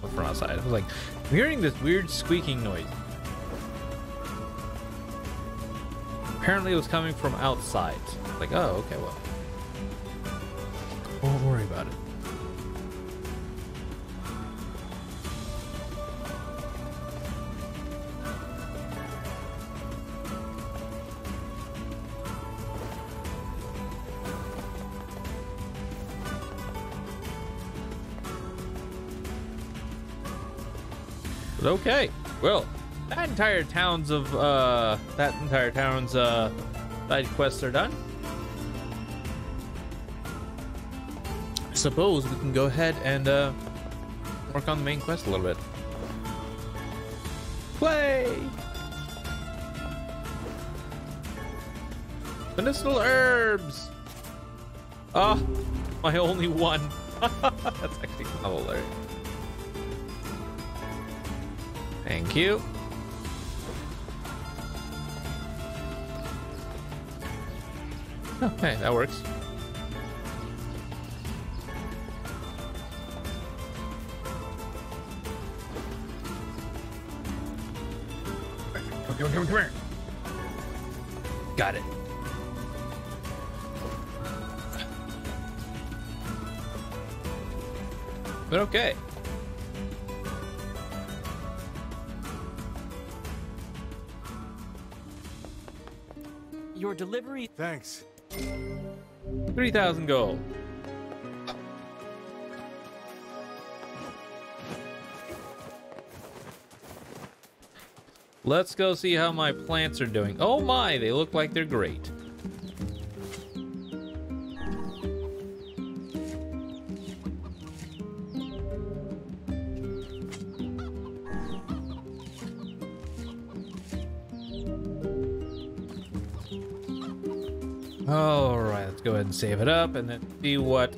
coming from outside. I was like, I'm hearing this weird squeaking noise. Apparently it was coming from outside. Like, oh, okay, well. Won't worry about it. But okay, well, that entire town's side quests are done. I suppose we can go ahead and work on the main quest a little bit. Play! Medicinal herbs! Oh, my only one. That's actually kind of hilarious. Thank you. Okay, that works. Come here. Got it. But okay. Your delivery. Thanks. 3,000 gold. Let's go see how my plants are doing. Oh my, they look like they're great. Alright, let's go ahead and save it up and then see what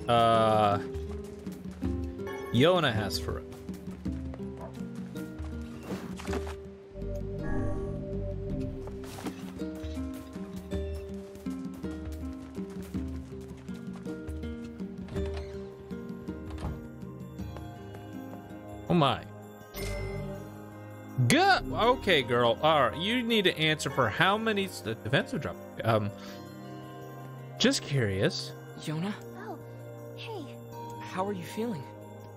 Yona has for us. Oh my. Good. Okay, girl. All right, you need to answer for how many defensive drop. Just curious. Yona, Oh, hey, how are you feeling?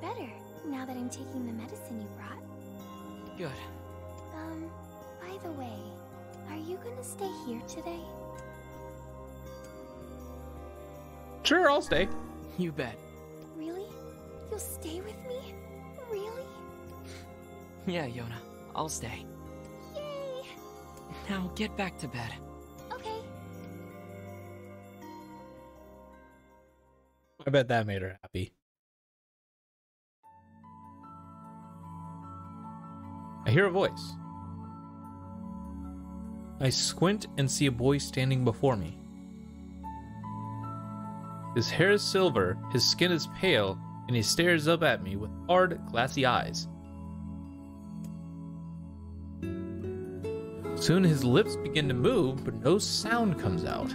better now that I'm taking the medicine you brought. Good. By the way, are you gonna stay here today? Sure, I'll stay. You bet. Really? You'll stay with me? Really? Yeah, Yona, I'll stay. Yay! Now get back to bed. Okay. I bet that made her happy. I hear a voice. I squint and see a boy standing before me. His hair is silver, his skin is pale, and he stares up at me with hard, glassy eyes. Soon his lips begin to move, but no sound comes out.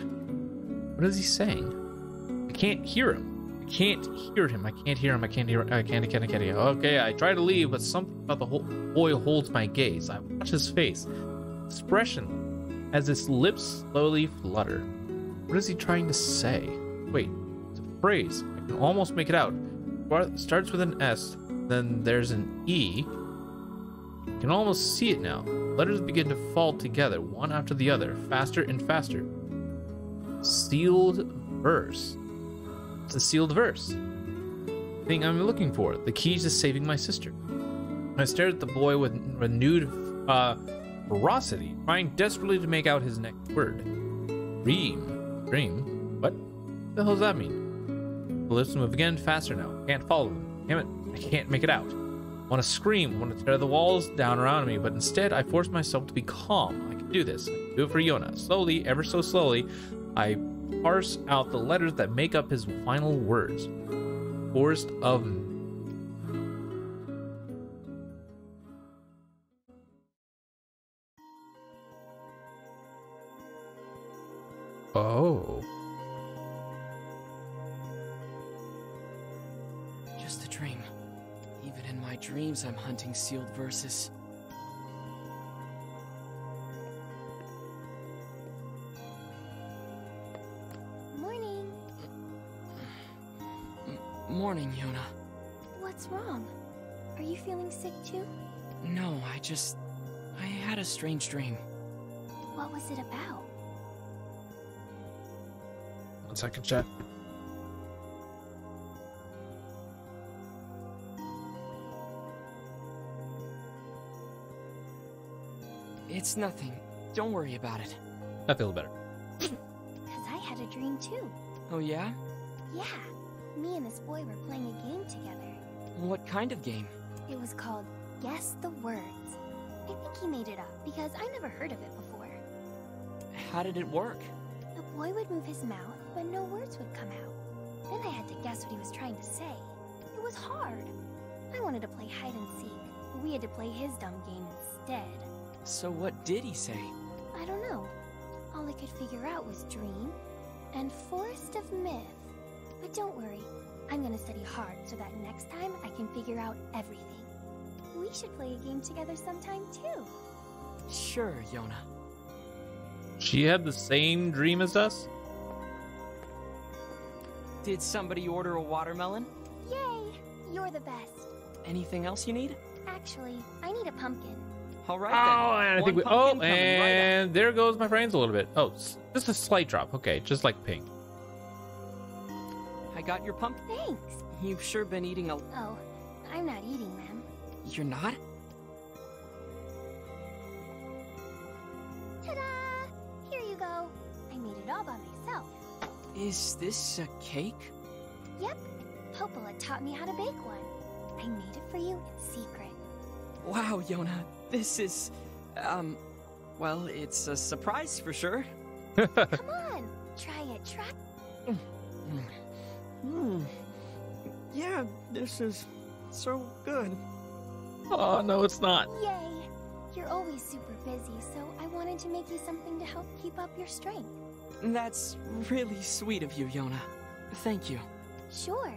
What is he saying? I can't hear him. I can't hear him. I can't hear him. I can't hear him. I can't hear him. Okay, I try to leave, but something about the boy holds my gaze. I watch his face, expression, as his lips slowly flutter. What is he trying to say? Wait, it's a phrase. I can almost make it out. It starts with an S, then there's an E. I can almost see it now. Letters begin to fall together, one after the other, faster and faster. Sealed verse. It's a sealed verse. Thing I'm looking for. The keys to saving my sister. I stared at the boy with renewed ferocity, trying desperately to make out his next word. Dream. Dream? What the hell does that mean? The lips move again, faster now. Can't follow them. Damn it, I can't make it out. I want to scream, I want to tear the walls down around me, but instead I force myself to be calm. I can do this. I can do it for Yona. Slowly, ever so slowly, I parse out the letters that make up his final words. Forest of... Oh. Just a dream. Even in my dreams I'm hunting sealed verses. Morning. Morning, Yona. What's wrong? Are you feeling sick too? No, I had a strange dream. What was it about? 1 second, chat. It's nothing. Don't worry about it. I feel better. Because I had a dream too. Oh yeah? Yeah. Me and this boy were playing a game together. What kind of game? It was called Guess the Words. I think he made it up because I never heard of it before. How did it work? The boy would move his mouth, but no words would come out. Then I had to guess what he was trying to say. It was hard. I wanted to play hide and seek, but we had to play his dumb game instead. So what did he say? I don't know. All I could figure out was dream and forest of myth. But don't worry, I'm gonna study hard so that next time I can figure out everything. We should play a game together sometime too. Sure, Yona. She had the same dream as us? Did somebody order a watermelon? Yay! You're the best. Anything else you need? Actually, I need a pumpkin. All right Oh, then. and I think One we. pumpkin Oh, coming right and there goes my frames a little bit. Oh, just a slight drop. Okay, just like pink. up. I got your pumpkin. Thanks. You've sure been eating a... Oh, I'm not eating them. You're not? Ta-da! Here you go. I made it all by myself. Is this a cake? Yep. Popola taught me how to bake one. I made it for you in secret. Wow, Yona. This is... well, it's a surprise for sure. Come on. Try it. Try. Yeah, this is so good. Oh, no, it's not. Yay. You're always super busy, so I wanted to make you something to help keep up your strength. That's really sweet of you, Yona. Thank you. Sure.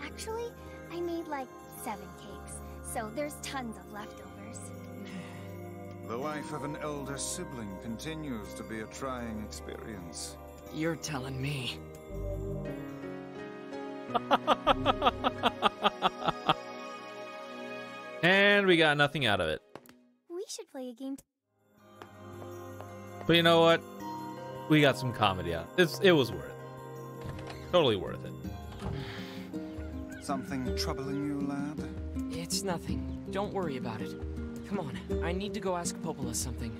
Actually, I made like 7 cakes, so there's tons of leftovers. The life of an elder sibling continues to be a trying experience. You're telling me. And we got nothing out of it. We should play a game. But you know what? We got some comedy out. It was worth it. Totally worth it. Something troubling you, lad? It's nothing. Don't worry about it. Come on, I need to go ask Popola something.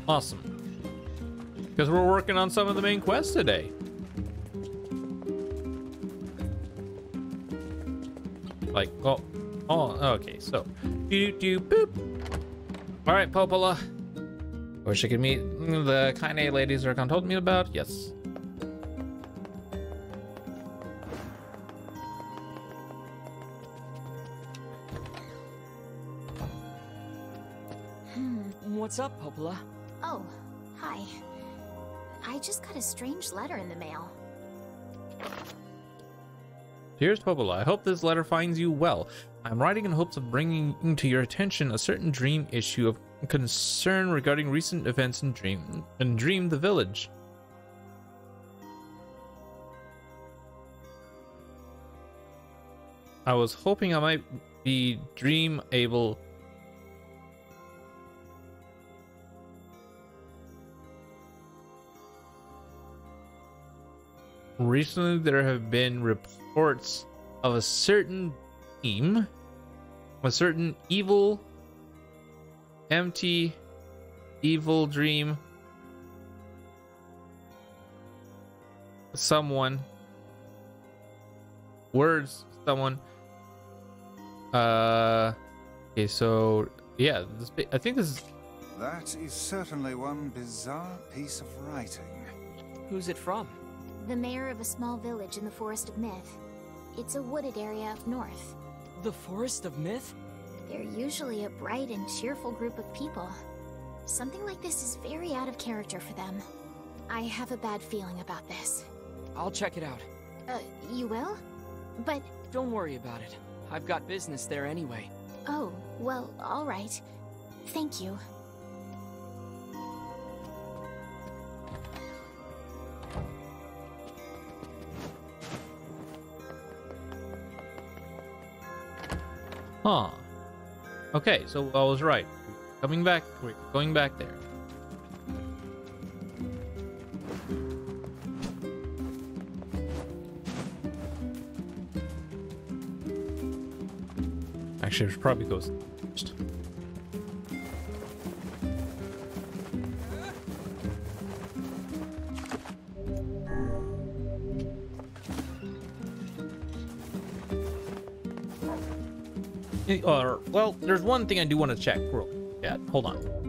Awesome. Because we're working on some of the main quests today. Like, oh, okay, so. Boop. All right, Popola. Wish I could meet the Kaine ladies Zircon told me about. Yes. What's up, Popola? Oh, hi. I just got a strange letter in the mail. Dearest Popola, I hope this letter finds you well. I'm writing in hopes of bringing to your attention a certain dream issue of concern regarding recent events in Dream the Village. I was hoping I might be dream able. Recently, there have been reports of a certain dream, a certain evil, empty, evil dream. Someone. Words. Someone. Okay, so yeah, I think this is. That is certainly one bizarre piece of writing. Who's it from? The mayor of a small village in the Forest of Myth. It's a wooded area up north. The Forest of Myth? They're usually a bright and cheerful group of people. Something like this is very out of character for them. I have a bad feeling about this. I'll check it out. You will? But... Don't worry about it. I've got business there anyway. Oh, well, alright. Thank you. Huh. Okay, so I was right. Coming back, we're going back there. Actually, it probably goes first. Well, there's one thing I do want to check. Yeah, hold on.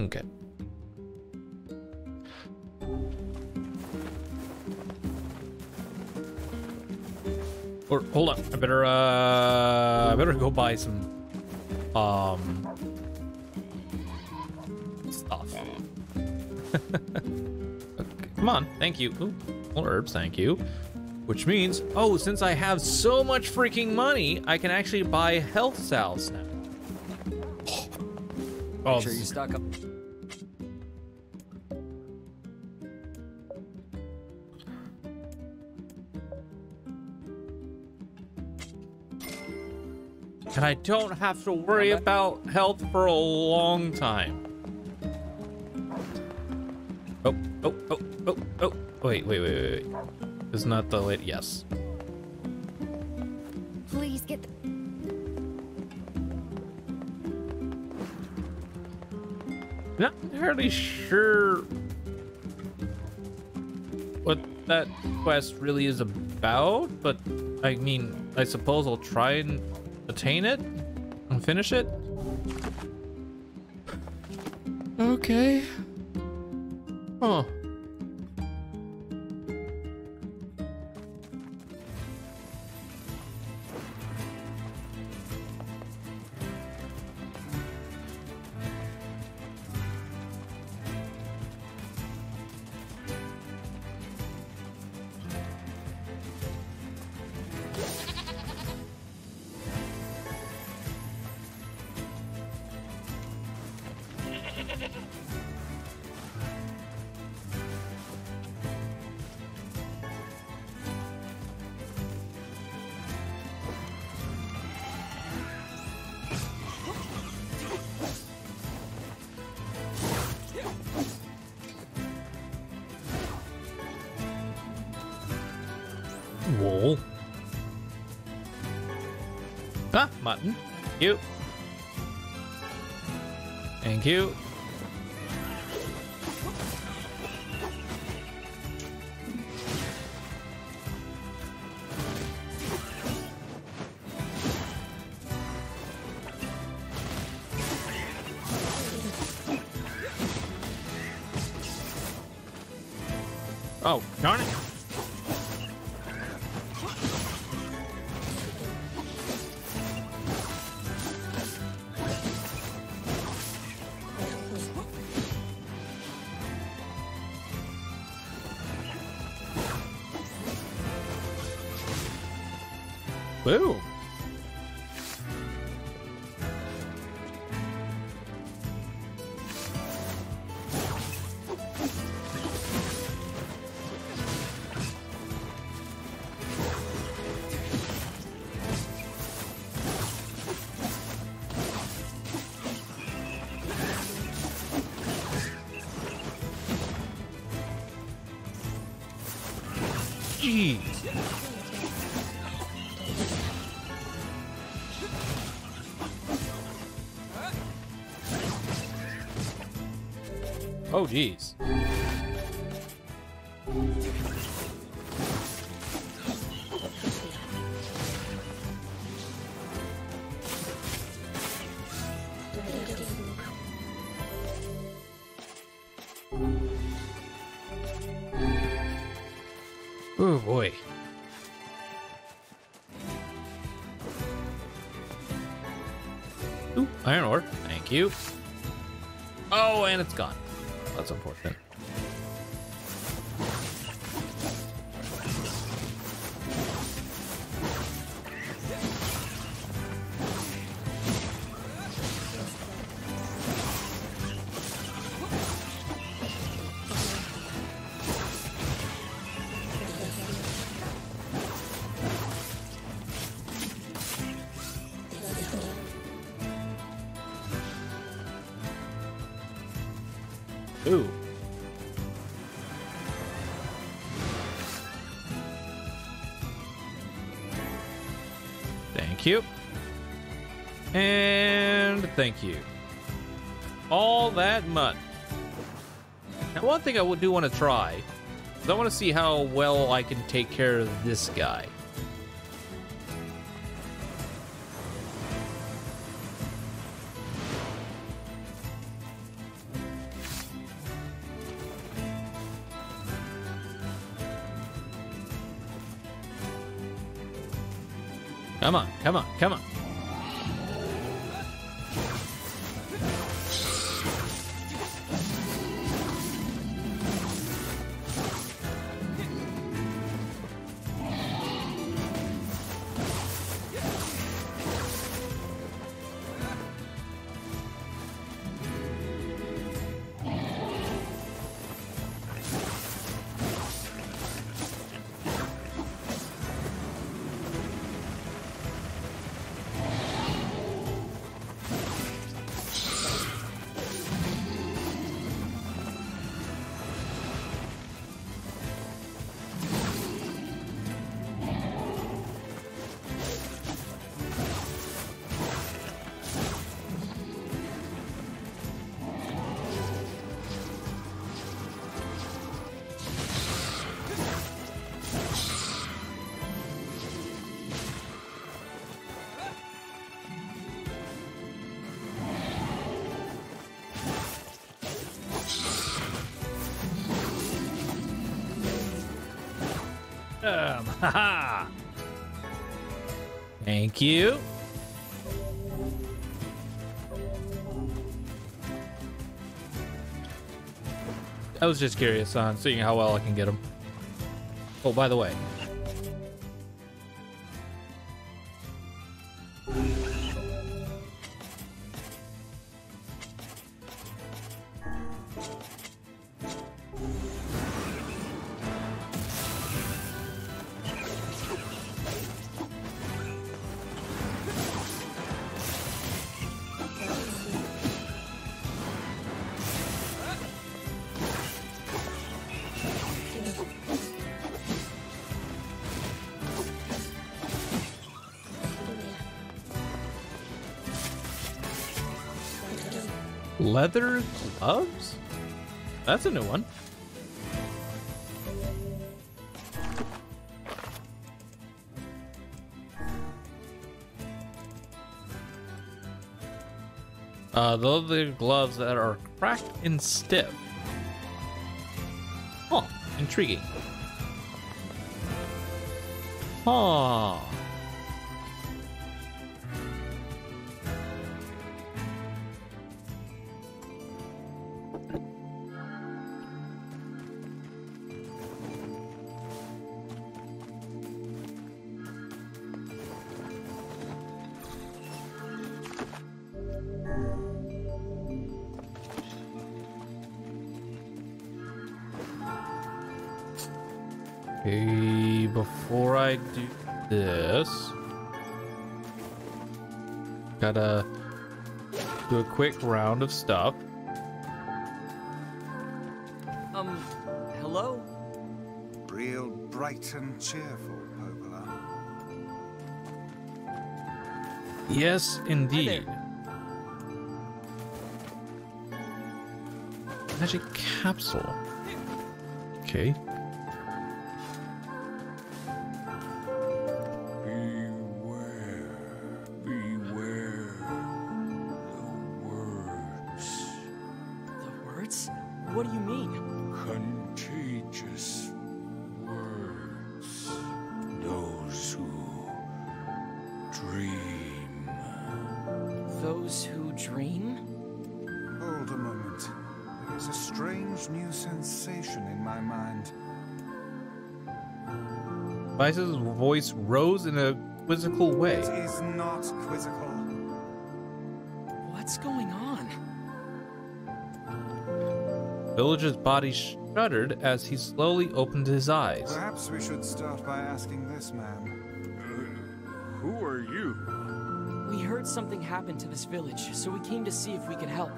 Okay. Or hold on, I better go buy some stuff. Okay, come on, thank you. Ooh, more herbs, thank you. Which means, oh, since I have so much freaking money, I can actually buy health salves now. Oh, Make sure you stock up. And I don't have to worry about health for a long time. Oh. Wait. Isn't that the lady? Yes. Please get Not entirely sure what that quest really is about, but I mean, I suppose I'll try and attain it and finish it. Okay. Huh. Wool. Ah, mutton. Thank you. Thank you. Oh, darn it. Woo. Jeez. Oh, geez. Oh boy. Ooh, iron ore. Thank you. Oh, and it's gone. That's unfortunate. Ooh. Thank you. And thank you. All that mud. Now, one thing I do want to try is I want to see how well I can take care of this guy. Come on, come on, come on. Haha. Thank you. I was just curious on seeing how well I can get them. Oh, by the way. Leather gloves? That's a new one. The leather gloves that are cracked and stiff. Huh, intriguing. Huh. Okay, before I do this, gotta do a quick round of stuff. Hello? Real bright and cheerful, Pogola. Yes, indeed. Magic capsule. Okay. Beware the words. The words? What do you mean? Contagious words. Those who dream. Those who dream? Hold a moment. There is a strange new sensation in my mind. Vice's voice rose in a quizzical way. It is not quizzical. What's going on? Villager's body shuddered as he slowly opened his eyes. Perhaps we should start by asking this man. Who are you? We heard something happened to this village, so we came to see if we could help.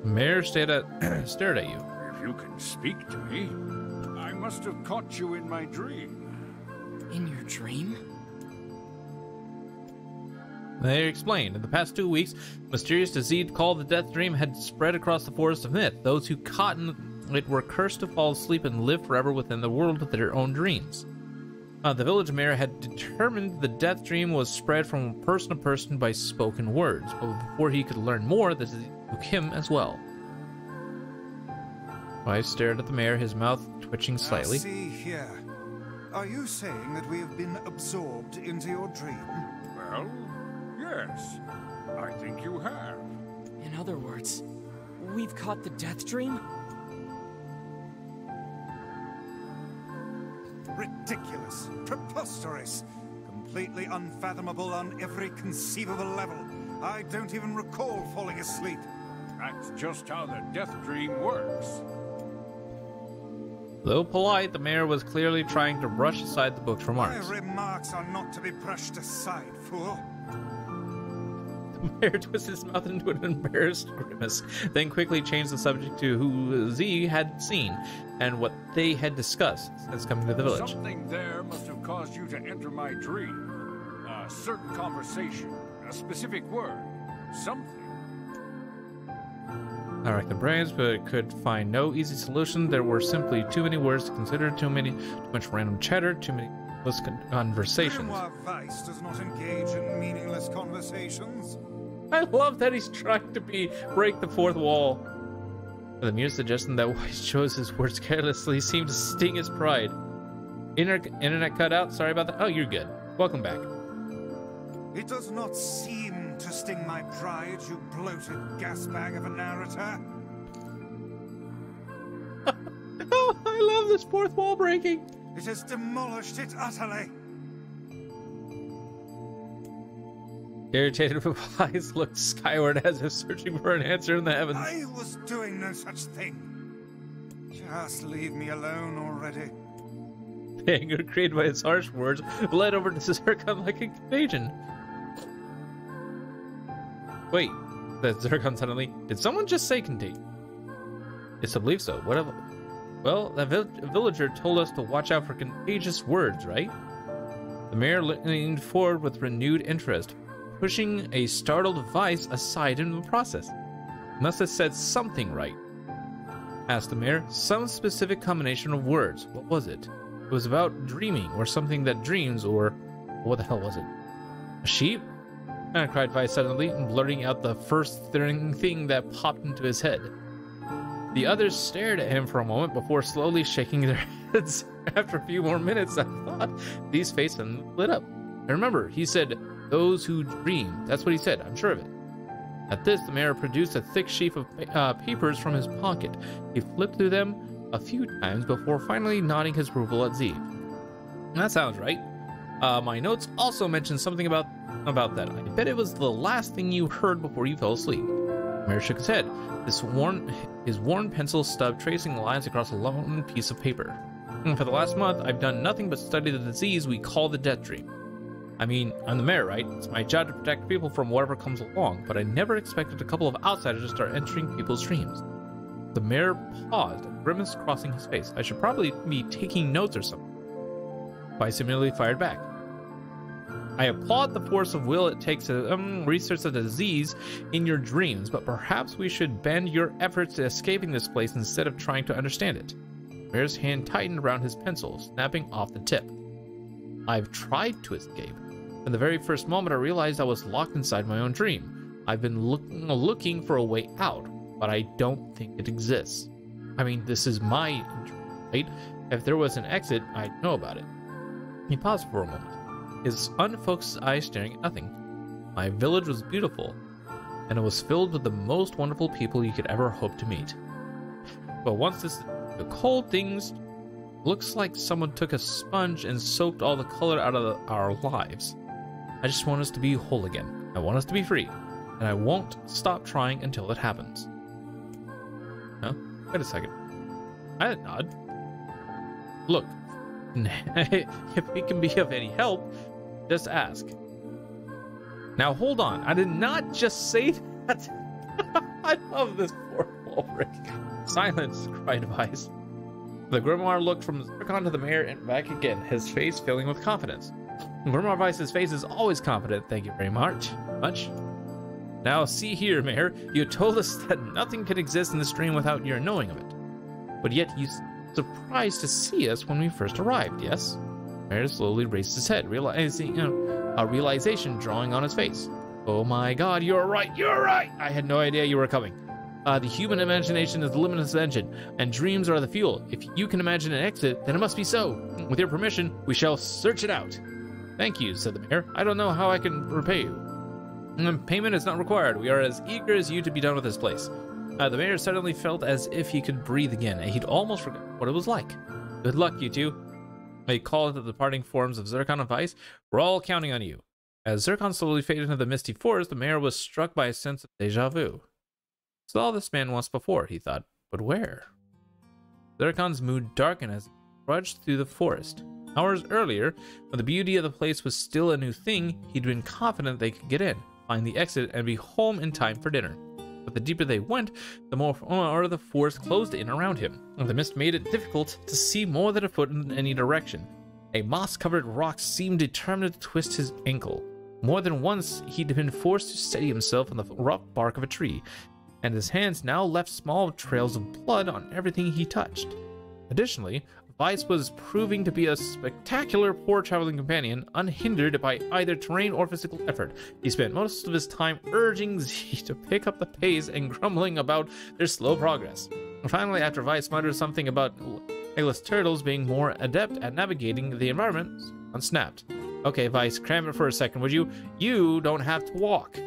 The mayor stared at you. If you can speak to me, I must have caught you in my dream. In your dream? They explained, in the past 2 weeks, a mysterious disease called the Death Dream had spread across the Forest of Myth. Those who caught in it were cursed to fall asleep and live forever within the world of their own dreams. The village mayor had determined the Death Dream was spread from person to person by spoken words, but before he could learn more, the disease took him as well. Vice stared at the mayor, his mouth twitching slightly. See here. Are you saying that we have been absorbed into your dream? Well, yes. I think you have. In other words, we've caught the Death Dream? Ridiculous. Preposterous. Completely unfathomable on every conceivable level. I don't even recall falling asleep. That's just how the Death Dream works. Though polite, the mayor was clearly trying to brush aside the book's remarks. My remarks are not to be brushed aside, fool. The mayor twisted his mouth into an embarrassed grimace, then quickly changed the subject to who Z had seen and what they had discussed since coming to the village. Something there must have caused you to enter my dream. A certain conversation, a specific word, something. I racked the brains, but could find no easy solution. There were simply too many words to consider, too much random chatter, too many meaningless conversations. Grimoire Vice does not engage in meaningless conversations. I love that he's trying to break the fourth wall. The mere suggestion that Weiss chose his words carelessly seemed to sting his pride. Internet cut out. Sorry about that. Oh, you're good. Welcome back. It does not seem to sting my pride, you bloated gasbag of a narrator. Oh, I love this fourth wall breaking. It has demolished it utterly. Irritated eyes looked skyward as if searching for an answer in the heavens. I was doing no such thing. Just leave me alone already. The anger created by his harsh words bled over to Zircon like a contagion. Wait, said Zircon suddenly. Did someone just say contagion? Yes, I believe so. Whatever. Well, that villager told us to watch out for contagious words, right? The mayor leaned forward with renewed interest, pushing a startled Vice aside in the process. Must have said something right, asked the mayor. Some specific combination of words. What was it? It was about dreaming, or something that dreams, or what the hell was it? A sheep? Cried Vice suddenly, blurting out the first thing that popped into his head. The others stared at him for a moment before slowly shaking their heads. After a few more minutes, I thought these faces lit up. I remember, he said, those who dream. That's what he said, I'm sure of it. At this, the mayor produced a thick sheaf of papers from his pocket. He flipped through them a few times before finally nodding his approval at Z. That sounds right. My notes also mentioned something about that. I bet it was the last thing you heard before you fell asleep. The mayor shook his head, his worn pencil stub tracing the lines across a lone piece of paper. For the last month, I've done nothing but study the disease we call the Death Dream. I mean, I'm the mayor, right? It's my job to protect people from whatever comes along, but I never expected a couple of outsiders to start entering people's dreams. The mayor paused, a grimace crossing his face. I should probably be taking notes or something. Vice immediately fired back. I applaud the force of will it takes to research the disease in your dreams, but perhaps we should bend your efforts to escaping this place instead of trying to understand it. Mayor's hand tightened around his pencil, snapping off the tip. I've tried to escape. From the very first moment I realized I was locked inside my own dream. I've been looking for a way out, but I don't think it exists. I mean, this is my dream, right? If there was an exit, I'd know about it. He paused for a moment, his unfocused eyes staring at nothing. My village was beautiful, and it was filled with the most wonderful people you could ever hope to meet. But once the cold things, looks like someone took a sponge and soaked all the color out of our lives. I just want us to be whole again. I want us to be free, and I won't stop trying until it happens. Huh? Wait a second. I didn't nod. Look, if we can be of any help, just ask. Now hold on, I did not just say that. I love this poor Ulrich. Silence, cried Weiss. The Grimoire looked from Zircon to the mayor and back again, his face filling with confidence. Grimoire Weiss's face is always confident, thank you very much. Now see here, Mayor, you told us that nothing could exist in this dream without your knowing of it. But yet you surprised to see us when we first arrived, yes? Mayor slowly raised his head, realizing, a realization drawing on his face. Oh my god, you're right! I had no idea you were coming. The human imagination is the limitless engine, and dreams are the fuel. If you can imagine an exit, then it must be so. With your permission, we shall search it out. Thank you, said the mayor. I don't know how I can repay you. Payment is not required. We are as eager as you to be done with this place. The mayor suddenly felt as if he could breathe again, and he'd almost forgotten what it was like. Good luck, you two. He called to the departing forms of Zircon and Weiss. We're all counting on you. As Zircon slowly faded into the misty forest, the mayor was struck by a sense of deja vu. Saw this man once before, he thought, but where? Zircon's mood darkened as he trudged through the forest. Hours earlier, when the beauty of the place was still a new thing, he'd been confident they could get in, find the exit, and be home in time for dinner. But the deeper they went, the more the forest closed in around him. The mist made it difficult to see more than a foot in any direction. A moss-covered rock seemed determined to twist his ankle. More than once, he'd been forced to steady himself on the rough bark of a tree, and his hands now left small trails of blood on everything he touched. Additionally, Weiss was proving to be a spectacular poor traveling companion, unhindered by either terrain or physical effort. He spent most of his time urging Z to pick up the pace and grumbling about their slow progress. And finally, after Weiss muttered something about eggless turtles being more adept at navigating the environment, unsnapped. Okay, Weiss, cram it for a second, would you? You don't have to walk.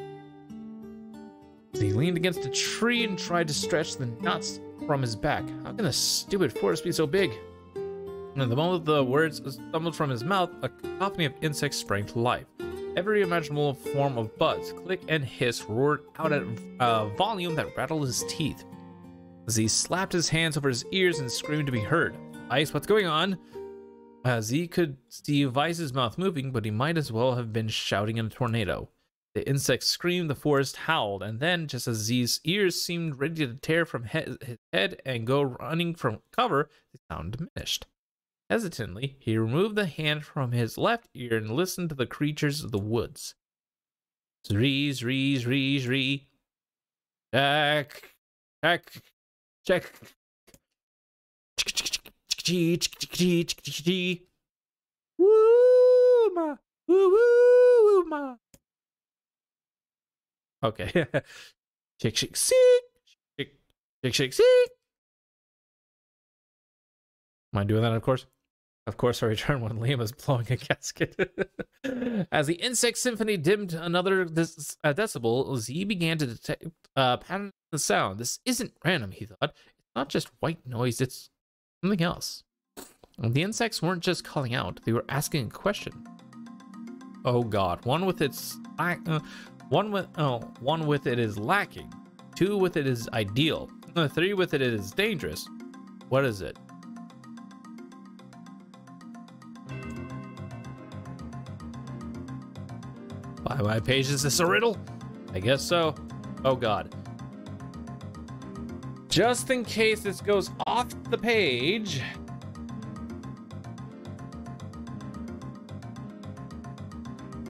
He leaned against a tree and tried to stretch the knots from his back. How can this stupid forest be so big? And the moment the words stumbled from his mouth, a cacophony of insects sprang to life. Every imaginable form of buzz, click, and hiss roared out at a volume that rattled his teeth. Z slapped his hands over his ears and screamed to be heard. Weiss, what's going on? Z could see Weiss's mouth moving, but he might as well have been shouting in a tornado. The insects screamed, the forest howled, and then, just as Z's ears seemed ready to tear from his head and go running from cover, the sound diminished. Hesitantly, he removed the hand from his left ear and listened to the creatures of the woods. Zree, zree, zree, zree. Check. Woo ma. Woo ma. Okay. Shake, shake, seek. Shake, shake, seek. Am I doing that, of course? Of course, I returned when Liam was blowing a gasket. As the insect symphony dimmed another decibel, Z began to detect pattern the sound. This isn't random, he thought. It's not just white noise, it's something else. The insects weren't just calling out, they were asking a question. Oh god, one with it is lacking. 2 with it is ideal. 3 with it is dangerous. What is it? By my page, is this a riddle? I guess so. Oh god. Just in case this goes off the page,